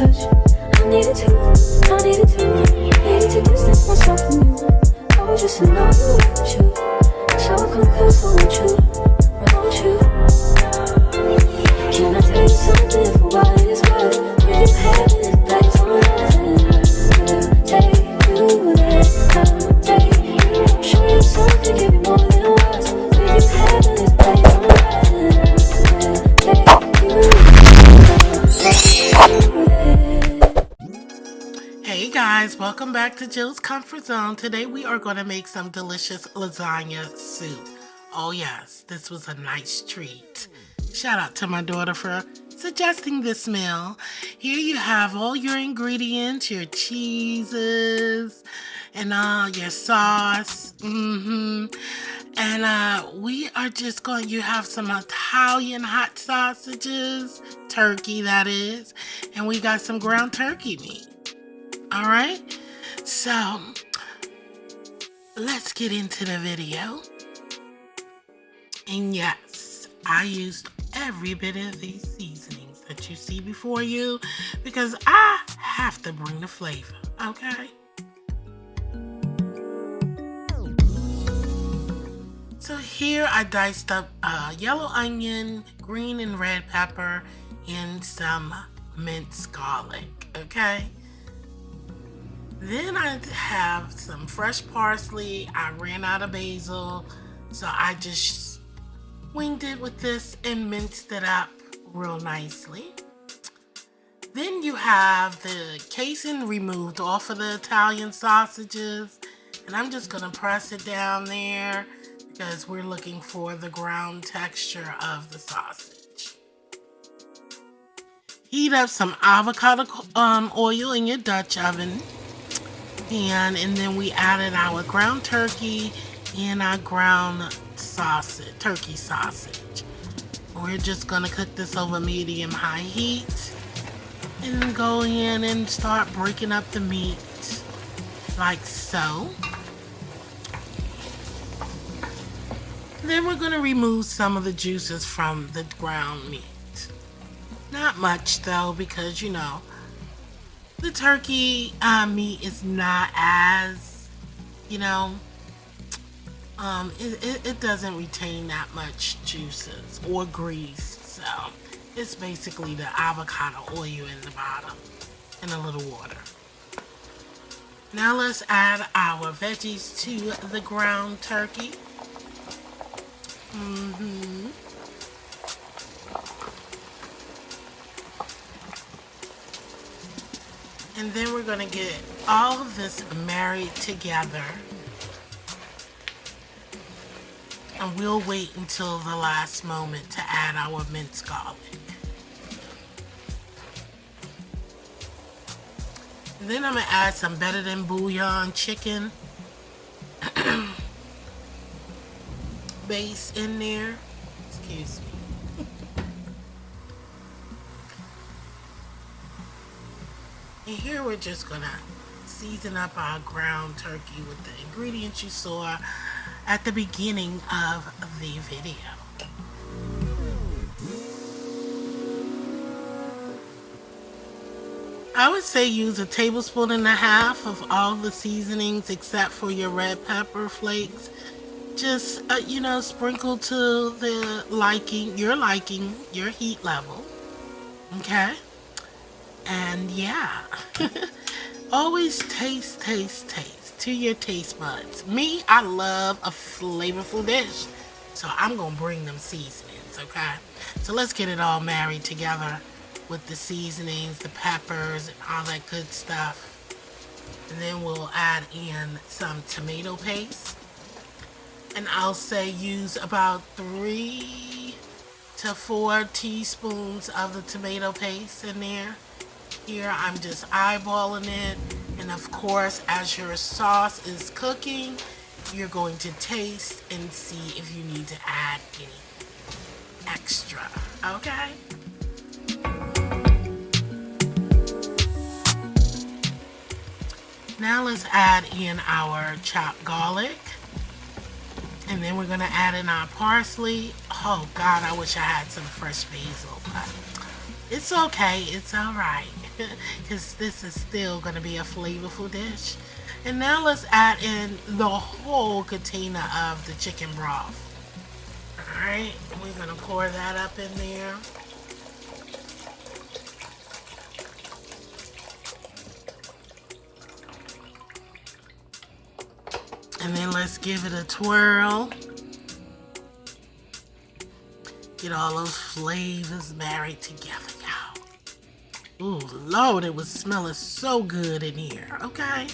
touch. I needed to distance myself from you. I was just in love with you. So I come close, won't you? Can I tell you something for what it's worth? When you have this place on earth, and I will take you there. I'll take you, show you something, give you more than words. When you have this place on earth, and I will take you there. Hey guys, welcome back to Jill's Comfort Zone. Today we are going to make some delicious lasagna soup. Oh yes, this was a nice treat. Shout out to my daughter for suggesting this meal. Here you have all your ingredients, your cheeses, and your sauce. And we are just going, you have some Italian hot sausages, turkey that is, and we got some ground turkey meat. All right, so let's get into the video. And yes, I used every bit of these seasonings that you see before you because I have to bring the flavor, okay? So here I diced up yellow onion, green and red pepper, and some minced garlic, okay? Then I have some fresh parsley. I ran out of basil, so I just winged it with this and minced it up real nicely. Then you have the casing removed off of the Italian sausages, and I'm just gonna press it down there because we're looking for the ground texture of the sausage. Heat up some avocado oil in your Dutch oven, and then we added our ground turkey and our ground sausage, turkey sausage. We're just gonna cook this over medium-high heat and go in and start breaking up the meat like so. Then we're gonna remove some of the juices from the ground meat. Not much though, because you know, the turkey meat is not as, you know, it doesn't retain that much juices or grease, so it's basically the avocado oil in the bottom and a little water. Now let's add our veggies to the ground turkey. And then we're gonna get all of this married together. And we'll wait until the last moment to add our minced garlic. And then I'm gonna add some better than bouillon chicken base in there. Excuse me. And here we're just gonna season up our ground turkey with the ingredients you saw at the beginning of the video. I would say use 1.5 tablespoons of all the seasonings except for your red pepper flakes. Just, you know, sprinkle to the liking, your heat level. Okay? And yeah, always taste to your taste buds. Me, I love a flavorful dish, so I'm gonna bring them seasonings, okay? So let's get it all married together with the seasonings, the peppers, and all that good stuff. And then we'll add in some tomato paste. And I'll say use about 3 to 4 teaspoons of the tomato paste in there. Here I'm just eyeballing it, and of course as your sauce is cooking you're going to taste and see if you need to add any extra, okay? Now let's add in our chopped garlic, and then we're going to add in our parsley. Oh God, I wish I had some fresh basil, but It's okay. It's all right. Because this is still going to be a flavorful dish. And now let's add in the whole container of the chicken broth. All right. We're going to pour that up in there. And then let's give it a twirl. Get all those flavors married together, y'all. Ooh, Lord, it was smelling so good in here, okay?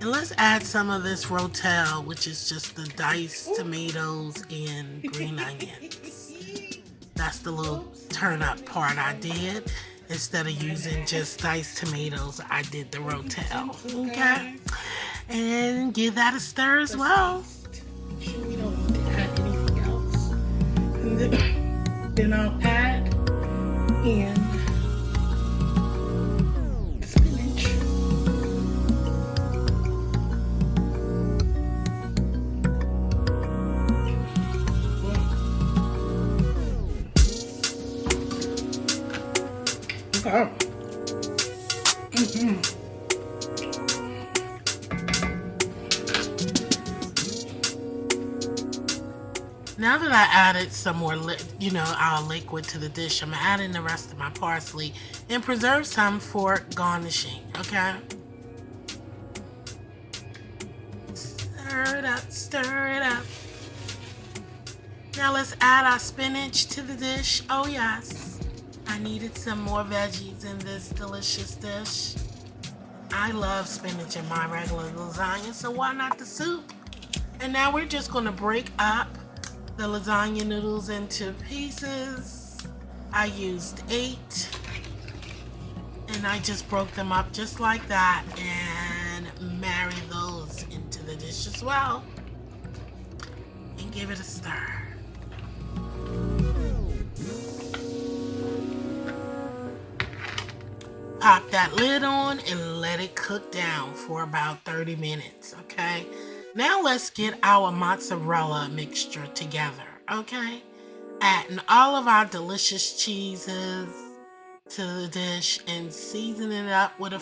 And let's add some of this rotel, which is just the diced tomatoes and green onions. That's the little turn up part I did. Instead of using just diced tomatoes, I did the rotel, okay? And give that a stir as well. Sure we don't want to add anything else. And then I'll add in spinach. Okay. Now that I added some more, our liquid to the dish, I'm adding the rest of my parsley and preserve some for garnishing, okay? Stir it up, stir it up. Now let's add our spinach to the dish. Oh yes, I needed some more veggies in this delicious dish. I love spinach in my regular lasagna, so why not the soup? And now we're just gonna break up the lasagna noodles into pieces. I used 8 and I just broke them up just like that and marry those into the dish as well and give it a stir. Pop that lid on and let it cook down for about 30 minutes, okay? Now let's get our mozzarella mixture together, okay? Adding all of our delicious cheeses to the dish and seasoning it up with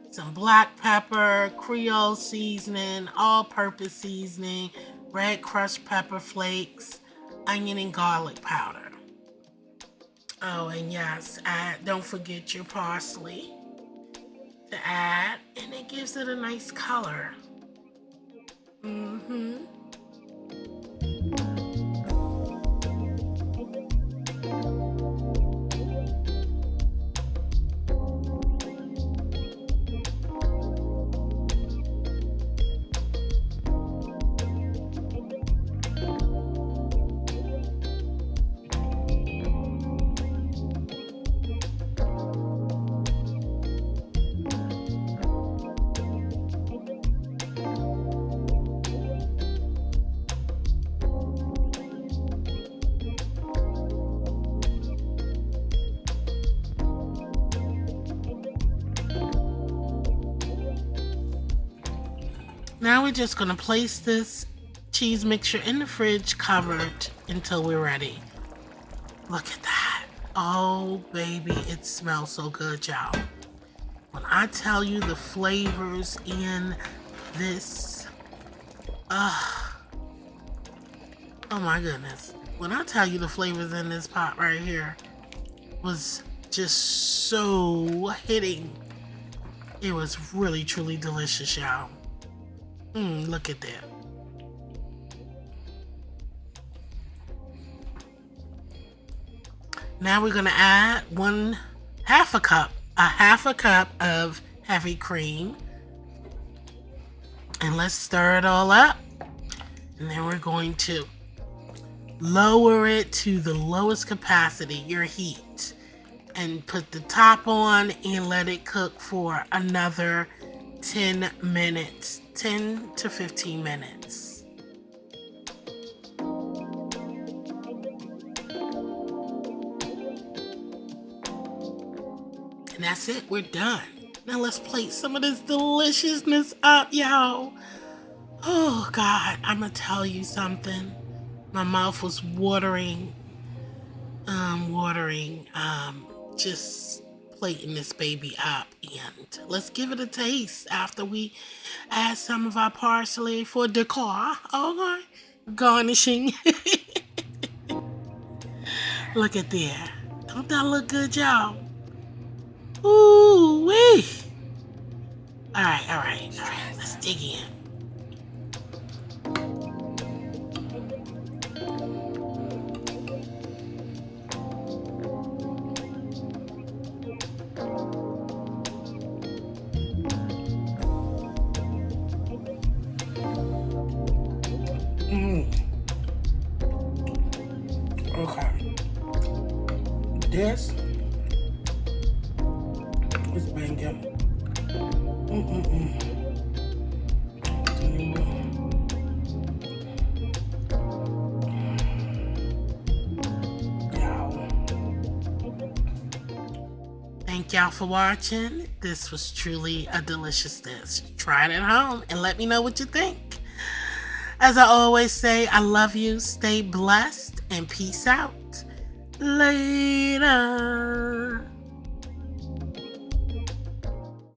some black pepper, Creole seasoning, all-purpose seasoning, red crushed pepper flakes, onion and garlic powder. Oh, and yes, don't forget your parsley to add, and it gives it a nice color. Now we're just gonna place this cheese mixture in the fridge covered until we're ready. Look at that. Oh baby, it smells so good, y'all. When I tell you the flavors in this, oh my goodness. When I tell you the flavors in this pot right here was just so hitting. It was really truly delicious, y'all. Look at that. Now we're gonna add half a cup of heavy cream. And let's stir it all up. And then we're going to lower it to the lowest capacity, your heat. And put the top on and let it cook for another 10 minutes. 10 to 15 minutes. And that's it, we're done. Now let's plate some of this deliciousness up, y'all. Oh God, I'm gonna tell you something. My mouth was watering. watering, just plating this baby up, and let's give it a taste after we add some of our parsley for decor. Okay, garnishing. Look at there. Don't that look good, y'all? Ooh wee. All right. Let's dig in. Okay. This is banging. Thank y'all for watching. This was truly a delicious dish. Try it at home and let me know what you think. As I always say, I love you. Stay blessed and peace out. Later.